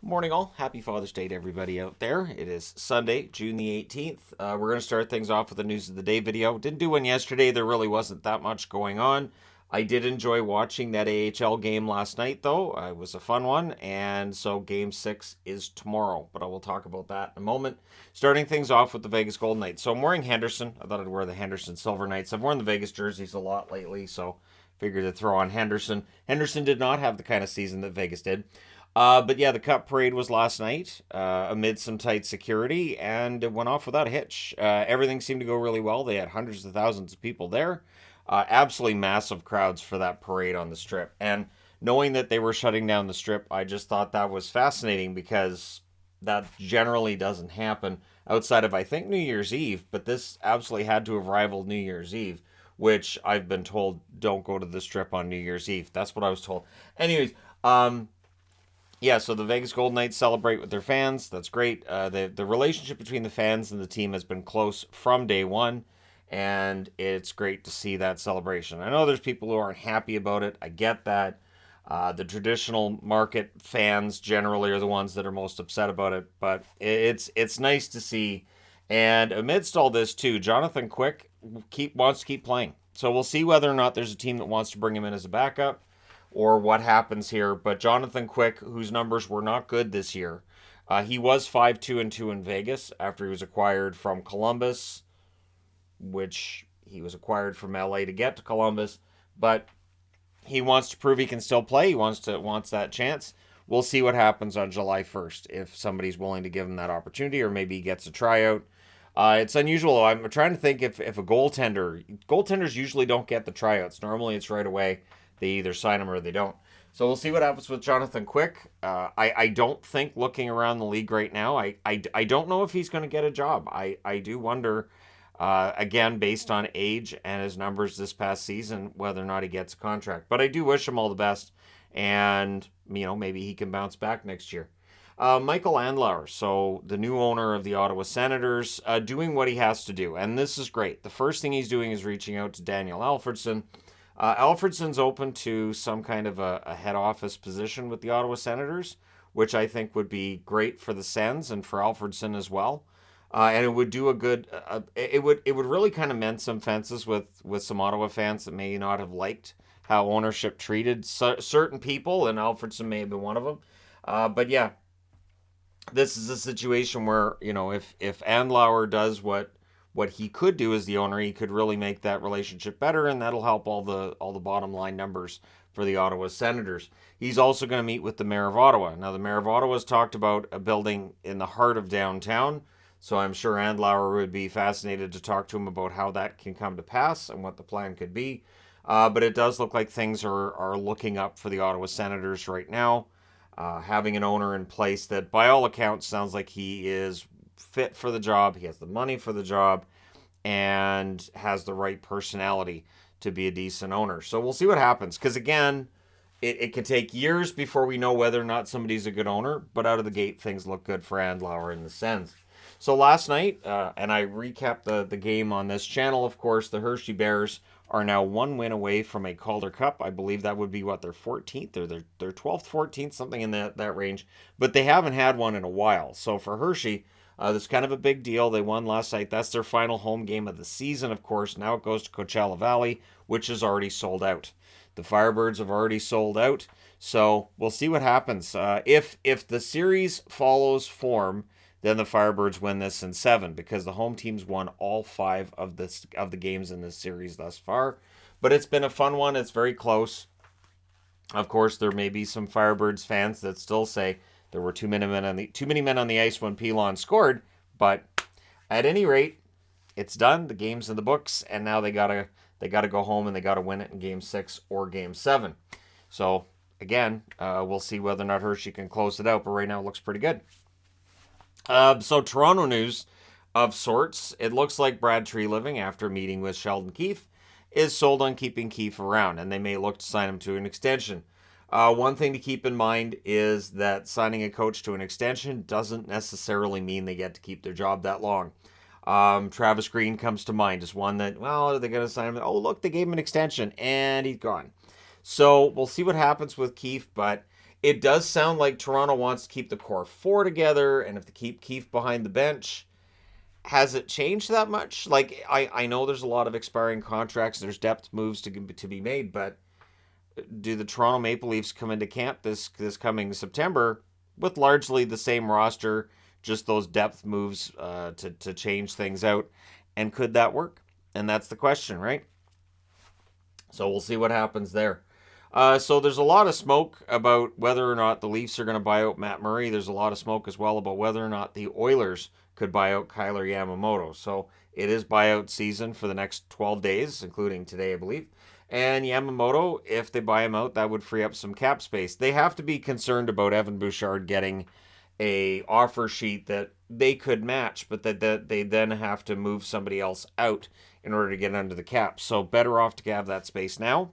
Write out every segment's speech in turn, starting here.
Morning, all. Happy Father's Day to everybody out there. It is Sunday, June the 18th. We're going to start things off with the News of the Day video. Didn't do one yesterday. There really wasn't that much going on. I did enjoy watching that AHL game last night, though. It was a fun one, and so Game 6 is tomorrow, but I will talk about that in a moment. Starting things off with the Vegas Golden Knights. So I'm wearing Henderson. I thought I'd wear the Henderson Silver Knights. I've worn the Vegas jerseys a lot lately, so figured to throw on Henderson. Henderson did not have the kind of season that Vegas did. But yeah, the Cup parade was last night amid some tight security, and it went off without a hitch. Everything seemed to go really well. They had hundreds of thousands of people there. Absolutely massive crowds for that parade on the strip. And knowing that they were shutting down the strip, I just thought that was fascinating because that generally doesn't happen outside of, I think, New Year's Eve. But this absolutely had to have rivaled New Year's Eve, which I've been told don't go to the strip on New Year's Eve. That's what I was told. Anyways, yeah, so the Vegas Golden Knights celebrate with their fans. That's great. The relationship between the fans and the team has been close from day one, and it's great to see that celebration. I know there's people who aren't happy about it. I get that. The traditional market fans generally are the ones that are most upset about it, but it's nice to see. And amidst all this, too, Jonathan Quick wants to keep playing. So we'll see whether or not there's a team that wants to bring him in as a backup or what happens here. But Jonathan Quick, whose numbers were not good this year, he was 5-2-2 in Vegas after he was acquired from Columbus, which he was acquired from LA to get to Columbus. But he wants to prove he can still play. He wants that chance. We'll see what happens on July 1st if somebody's willing to give him that opportunity, or maybe he gets a tryout. It's unusual. I'm trying to think if a goaltenders usually don't get the tryouts. Normally it's right away. They either sign him or they don't. So we'll see what happens with Jonathan Quick. I don't think, looking around the league right now, I don't know if he's going to get a job. I do wonder, again, based on age and his numbers this past season, whether or not he gets a contract. But I do wish him all the best, and maybe he can bounce back next year. Michael Andlauer, so the new owner of the Ottawa Senators, doing what he has to do, and this is great. The first thing he's doing is reaching out to Daniel Alfredsson. Alfredsson's open to some kind of a head office position with the Ottawa Senators, which I think would be great for the Sens and for Alfredsson as well. And it would do a good. It would really kind of mend some fences with some Ottawa fans that may not have liked how ownership treated certain people, and Alfredsson may have been one of them. But yeah, this is a situation where if Andlauer does what he could do as the owner, he could really make that relationship better, and that'll help all the bottom line numbers for the Ottawa Senators. He's also going to meet with the mayor of Ottawa. Now, the mayor of Ottawa has talked about a building in the heart of downtown, so I'm sure Andlauer would be fascinated to talk to him about how that can come to pass and what the plan could be. But it does look like things are looking up for the Ottawa Senators right now. Having an owner in place that, by all accounts, sounds like he is fit for the job, he has the money for the job, and has the right personality to be a decent owner. So we'll see what happens, because again, it could take years before we know whether or not somebody's a good owner, but out of the gate, things look good for Andlauer and the Sens. So last night, and I recapped the game on this channel, of course, the Hershey Bears are now one win away from a Calder Cup. I believe that would be their 14th or their 12th, 14th, something in that range. But they haven't had one in a while. So for Hershey, that's kind of a big deal. They won last night. That's their final home game of the season, of course. Now it goes to Coachella Valley, which is already sold out. The Firebirds have already sold out. So we'll see what happens. If the series follows form, then the Firebirds win this in 7, because the home teams won all 5 of the games in this series thus far. But it's been a fun one. It's very close. Of course, there may be some Firebirds fans that still say there were too many men on the ice when Pilon scored. But at any rate, it's done. The game's in the books, and now they gotta go home and they gotta win it in Game 6 or Game 7. So again, we'll see whether or not Hershey can close it out. But right now, it looks pretty good. So Toronto news of sorts. It looks like Brad Treliving, after meeting with Sheldon Keefe, is sold on keeping Keefe around, and they may look to sign him to an extension. One thing to keep in mind is that signing a coach to an extension doesn't necessarily mean they get to keep their job that long. Travis Green comes to mind as one that, well, are they going to sign him? Oh, look, they gave him an extension, and he's gone. So we'll see what happens with Keefe, but It does sound like Toronto wants to keep the core four together, and if they keep Keefe behind the bench, has it changed that much? Like, I know there's a lot of expiring contracts, there's depth moves to be made, but do the Toronto Maple Leafs come into camp this coming September with largely the same roster, just those depth moves to change things out? And could that work? And that's the question, right? So we'll see what happens there. So there's a lot of smoke about whether or not the Leafs are going to buy out Matt Murray. There's a lot of smoke as well about whether or not the Oilers could buy out Kyler Yamamoto. So it is buyout season for the next 12 days, including today, I believe. And Yamamoto, if they buy him out, that would free up some cap space. They have to be concerned about Evan Bouchard getting a offer sheet that they could match, but that they then have to move somebody else out in order to get under the cap. So better off to have that space now,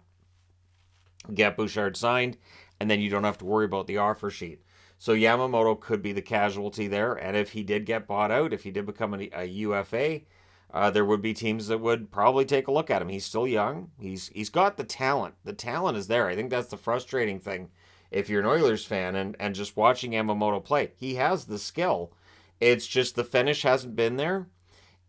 get Bouchard signed, and then you don't have to worry about the offer sheet. So Yamamoto could be the casualty there, and if he did get bought out, if he did become a UFA, there would be teams that would probably take a look at him. He's still young. He's got the talent. The talent is there. I think that's the frustrating thing if you're an Oilers fan and just watching Yamamoto play. He has the skill. It's just the finish hasn't been there.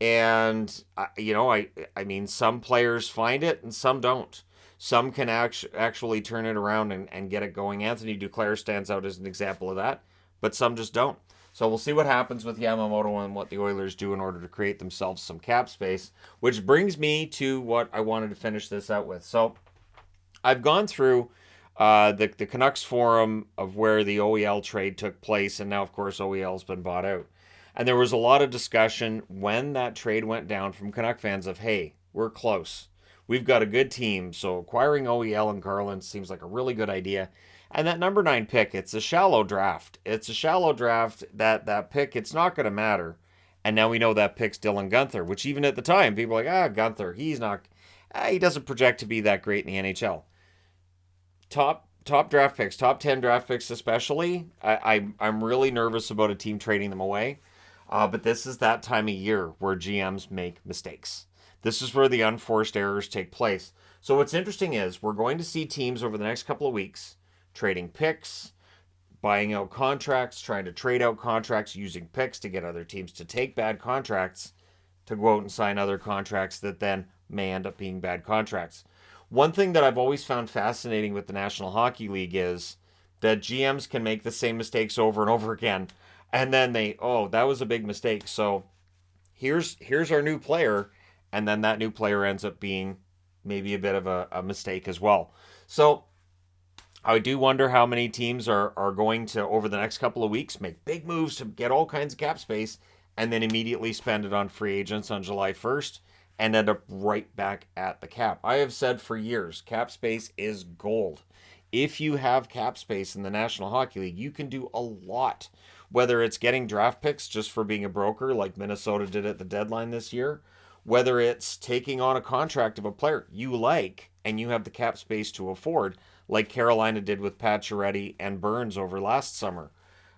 And, I mean, some players find it and some don't. Some can actually turn it around and get it going. Anthony Duclair stands out as an example of that, but some just don't. So we'll see what happens with Yamamoto and what the Oilers do in order to create themselves some cap space, which brings me to what I wanted to finish this out with. So I've gone through the Canucks forum of where the OEL trade took place, and now, of course, OEL's been bought out. And there was a lot of discussion when that trade went down from Canuck fans of, hey, we're close. We've got a good team, so acquiring OEL and Garland seems like a really good idea. And that number 9 pick, it's a shallow draft. It's a shallow draft. That pick, it's not going to matter. And now we know that pick's Dylan Gunther, which even at the time, people were like, Gunther, he doesn't project to be that great in the NHL. Top draft picks, top 10 draft picks especially, I'm really nervous about a team trading them away. But this is that time of year where GMs make mistakes. This is where the unforced errors take place. So what's interesting is we're going to see teams over the next couple of weeks trading picks, buying out contracts, trying to trade out contracts, using picks to get other teams to take bad contracts to go out and sign other contracts that then may end up being bad contracts. One thing that I've always found fascinating with the National Hockey League is that GMs can make the same mistakes over and over again. And then that was a big mistake. So here's our new player. And then that new player ends up being maybe a bit of a mistake as well. So I do wonder how many teams are going to, over the next couple of weeks, make big moves to get all kinds of cap space and then immediately spend it on free agents on July 1st and end up right back at the cap. I have said for years, cap space is gold. If you have cap space in the National Hockey League, you can do a lot. Whether it's getting draft picks just for being a broker like Minnesota did at the deadline this year, whether it's taking on a contract of a player you like and you have the cap space to afford, like Carolina did with Pacioretty and Burns over last summer.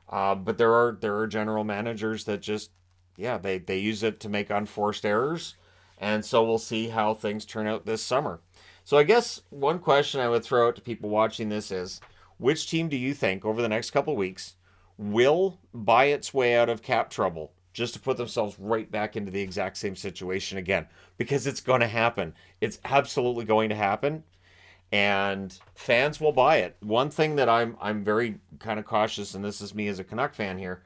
But there are general managers that just, they use it to make unforced errors. And so we'll see how things turn out this summer. So I guess one question I would throw out to people watching this is, which team do you think over the next couple of weeks will buy its way out of cap trouble just to put themselves right back into the exact same situation again? Because it's going to happen. It's absolutely going to happen. And fans will buy it. One thing that I'm very kind of cautious, and this is me as a Canuck fan here,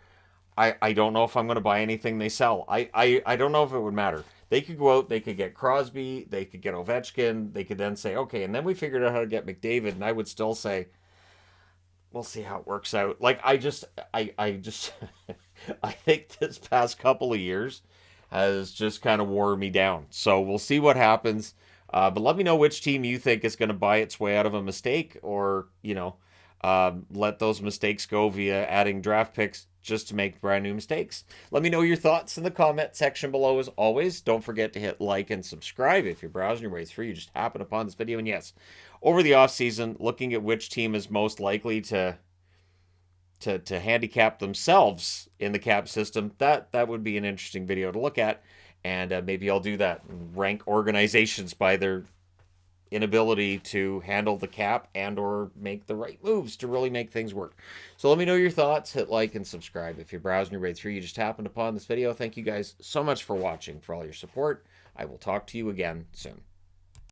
I don't know if I'm going to buy anything they sell. I don't know if it would matter. They could go out, they could get Crosby, they could get Ovechkin, they could then say, okay, and then we figured out how to get McDavid, and I would still say, we'll see how it works out. Like, I think this past couple of years has just kind of wore me down. So we'll see what happens. But let me know which team you think is going to buy its way out of a mistake, or, let those mistakes go via adding draft picks just to make brand new mistakes. Let me know your thoughts in the comment section below as always. Don't forget to hit like and subscribe if you're browsing your way through. You just happen upon this video. And yes, over the offseason, looking at which team is most likely to handicap themselves in the cap system, that would be an interesting video to look at. And maybe I'll do that and rank organizations by their inability to handle the cap and or make the right moves to really make things work. So let me know your thoughts. Hit like and subscribe. If you're browsing your way through, you just happened upon this video, thank you guys so much for watching, for all your support. I will talk to you again soon.